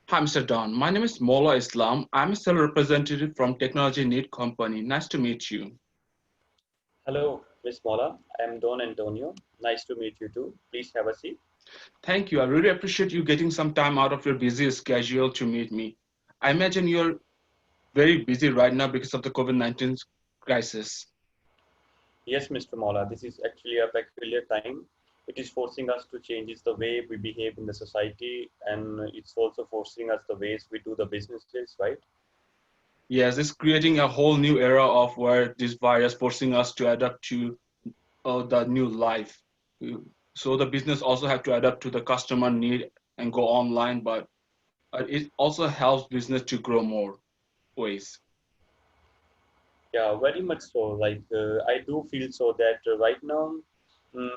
Hi, Mr. Don. My name is Mola Islam. I'm a sales representative from Technology Need Company. Nice to meet you. Hello, Miss Mola. I'm Don Antonio. Nice to meet you too. Please have a seat. Thank you. I really appreciate you getting some time out of your busy schedule to meet me. I imagine you're very busy right now because of the COVID-19 crisis. Yes, Mr. Mola, this is actually a peculiar time. It is forcing us to change the way we behave in the society, and it's also forcing us the ways we do the businesses, right? Yes, it's creating a whole new era of where this virus forcing us to adapt to the new life. So the business also have to adapt to the customer need and go online, but it also helps business to grow more ways. Yeah, very much so. I do feel so that right now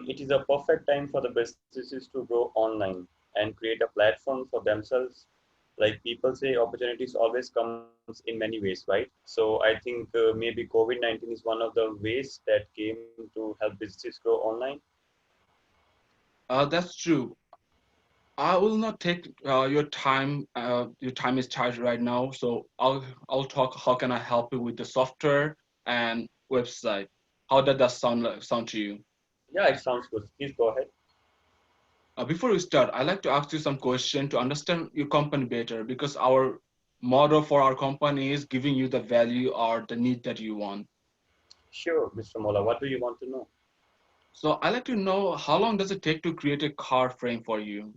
it is a perfect time for the businesses to grow online and create a platform for themselves. Like people say, opportunities always comes in many ways, right? So I think maybe COVID-19 is one of the ways that came to help businesses grow online. That's true. I will not take your time. Your time is tight right now, so I'll talk. How can I help you with the software and website? How does that sound to you? Yeah, it sounds good. Please go ahead. Before we start, I'd like to ask you some question to understand your company better because our motto for our company is giving you the value or the need that you want. Sure, Mr. Mola, what do you want to know? So I'd like to know how long does it take to create a car frame for you?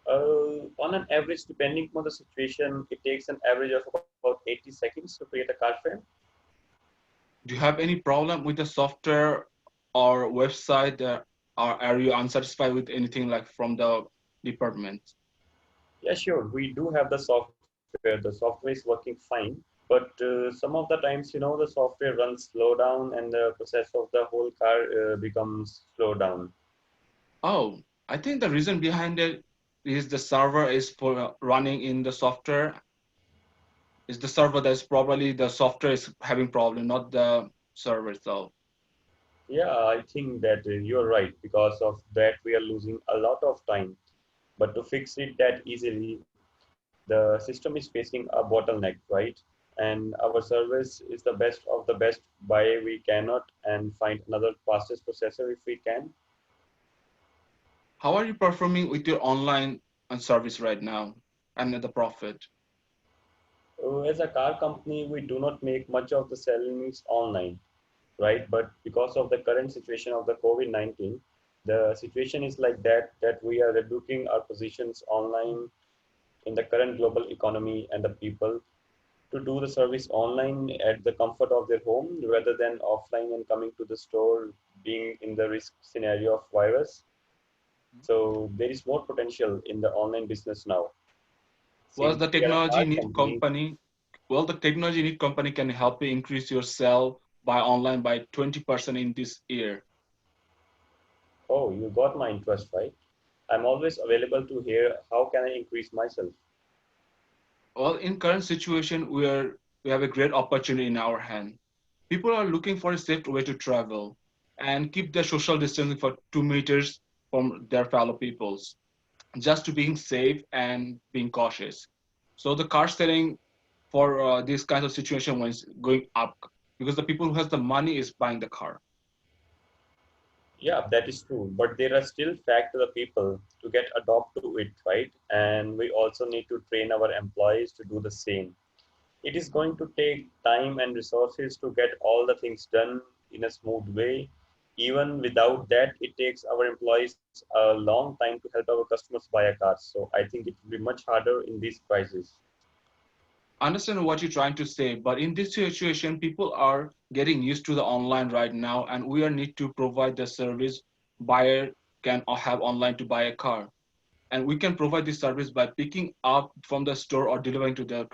On an average, depending on the situation, it takes an average of about 80 seconds to create a car frame. Do you have any problem with the software or website that are you unsatisfied with anything like from the department? Yeah, sure. We do have the software. The software is working fine, but some of the times, the software runs slow down and the process of the whole car becomes slow down. Oh, I think the reason behind it is the server is for running in the software. Is the server that's probably the software is having problem, not the server itself. Yeah, I think that you're right. Because of that, we are losing a lot of time. But to fix it that easily, the system is facing a bottleneck, right? And our service is the best of the best by we cannot and find another fastest processor if we can. How are you performing with your online service right now and the profit? As a car company, we do not make much of the sellings online, right? But because of the current situation of the COVID-19, the situation is like that we are reducing our positions online in the current global economy and the people to do the service online at the comfort of their home rather than offline and coming to the store being in the risk scenario of virus. So there is more potential in the online business now. Was Since the we are a technology car need company, company well the technology need company can help you increase your sale by online by 20% in this year. oh, you got my interest, right? I'm always available to hear how can I increase myself. Well, in current situation we have a great opportunity in our hand. People are looking for a safe way to travel and keep their social distancing for 2 meters from their fellow peoples, just to being safe and being cautious. So the car selling for this kind of situation was going up because the people who has the money is buying the car. Yeah, that is true. But there are still fact to the people to get adopt to it, right? And we also need to train our employees to do the same. It is going to take time and resources to get all the things done in a smooth way. Even without that, it takes our employees a long time to help our customers buy a car. So I think it will be much harder in this crisis. Understand what you're trying to say, but in this situation, people are getting used to the online right now, and we are need to provide the service buyer can have online to buy a car. And we can provide this service by picking up from the store or delivering to the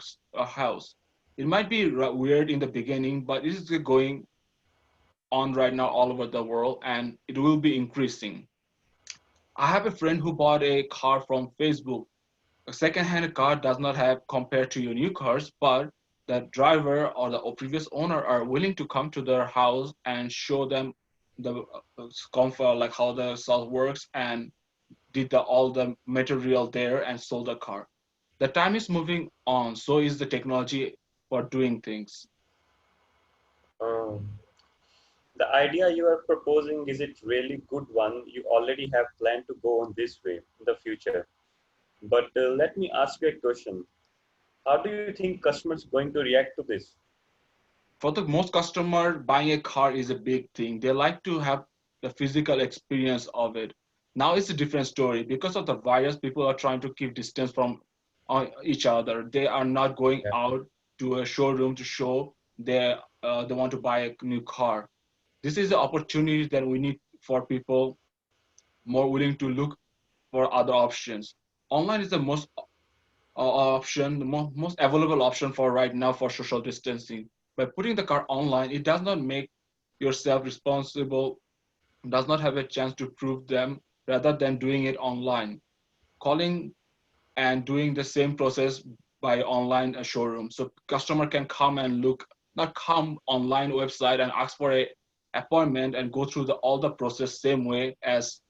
house. It might be weird in the beginning, but it is going on right now all over the world, and it will be increasing. I have a friend who bought a car from Facebook. A second-hand car does not have compared to your new cars, but the driver or the previous owner are willing to come to their house and show them the comfort, like how the stuff works, and did all the material there and sold the car. The time is moving on, so is the technology for doing things. Um, the idea you are proposing, is it really good one? You already have planned to go on this way in the future. But let me ask you a question. How do you think customers going to react to this? For the most customer, buying a car is a big thing. They like to have the physical experience of it. Now it's a different story. Because of the virus, people are trying to keep distance from each other. They are not going Yeah. out to a showroom to show they want to buy a new car. This is the opportunity that we need for people more willing to look for other options. Online is the most option, the most available option for right now for social distancing. By putting the car online, it does not make yourself responsible, does not have a chance to prove them rather than doing it online. Calling and doing the same process by online showroom. So customer can come and look, not come online website and ask for a appointment and go through all the process same way as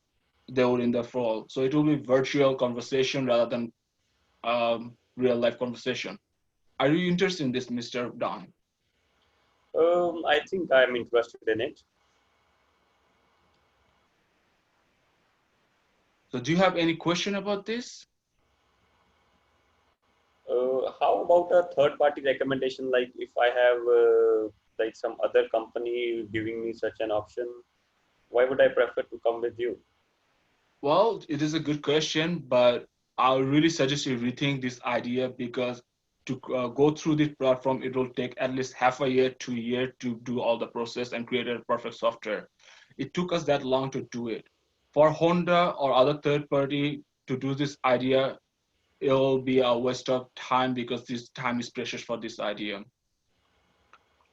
they would in the fall. So it will be virtual conversation rather than real life conversation. Are you interested in this, Mr. Don? I think I'm interested in it. So do you have any question about this? How about a third party recommendation? Like if I have like some other company giving me such an option, why would I prefer to come with you? Well, it is a good question, but I would really suggest you rethink this idea because to go through this platform, it will take at least half a year to a year to do all the process and create a perfect software. It took us that long to do it. For Honda or other third party to do this idea, it'll be a waste of time because this time is precious for this idea.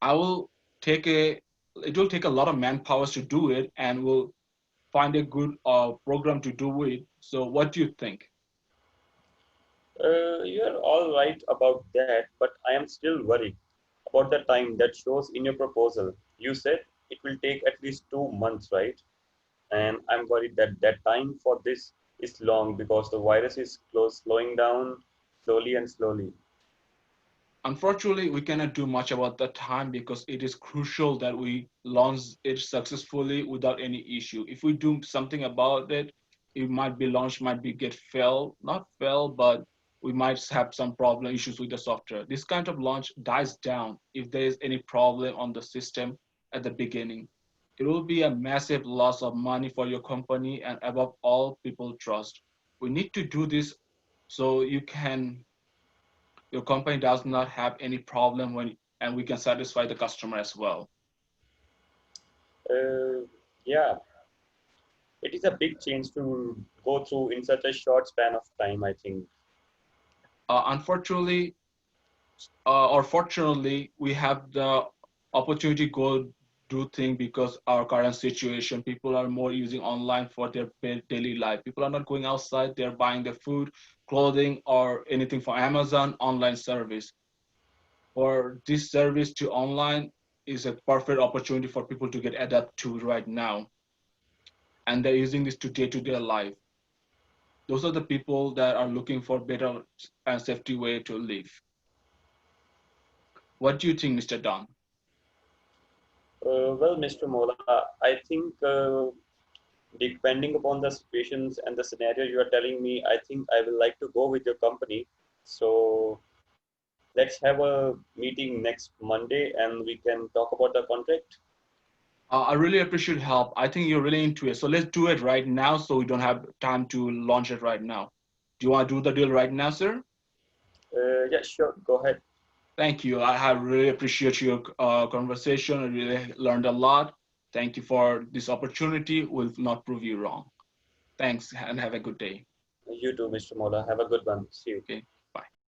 I will take a, it will take a lot of manpower to do it and will find a good program to do it. So what do you think? You're all right about that, but I am still worried about the time that shows in your proposal. You said it will take at least 2 months, right? And I'm worried that that time for this is long because the virus is slowing down slowly and slowly. Unfortunately, we cannot do much about the time because it is crucial that we launch it successfully without any issue. If we do something about it, it might be launched, might be get fail, not fail, but we might have some problem issues with the software. This kind of launch dies down if there is any problem on the system at the beginning. It will be a massive loss of money for your company and above all, people trust. We need to do this so your company does not have any problem when and we can satisfy the customer as well. Uh, yeah, it is a big change to go through in such a short span of time, I think. Unfortunately or fortunately, we have the opportunity to go do things because our current situation. People are more using online for their daily life. People are not going outside. They're buying their food, clothing, or anything for Amazon online service. For this service to online is a perfect opportunity for people to get adapt to right now, and they're using this to day-to-day life. Those are the people that are looking for better and safety way to live. What do you think, Mr. Don? Well, Mr. Mola, I think depending upon the situations and the scenario you are telling me, I think I will like to go with your company. So let's have a meeting next Monday and we can talk about the contract. I really appreciate help. I think you're really into it. So let's do it right now so we don't have time to launch it right now. Do you want to do the deal right now, sir? Yeah, sure. Go ahead. Thank you. I have really appreciate your conversation. I really learned a lot. Thank you for this opportunity. Will not prove you wrong. Thanks and have a good day. You too, Mr. Mola. Have a good one. See you. Okay.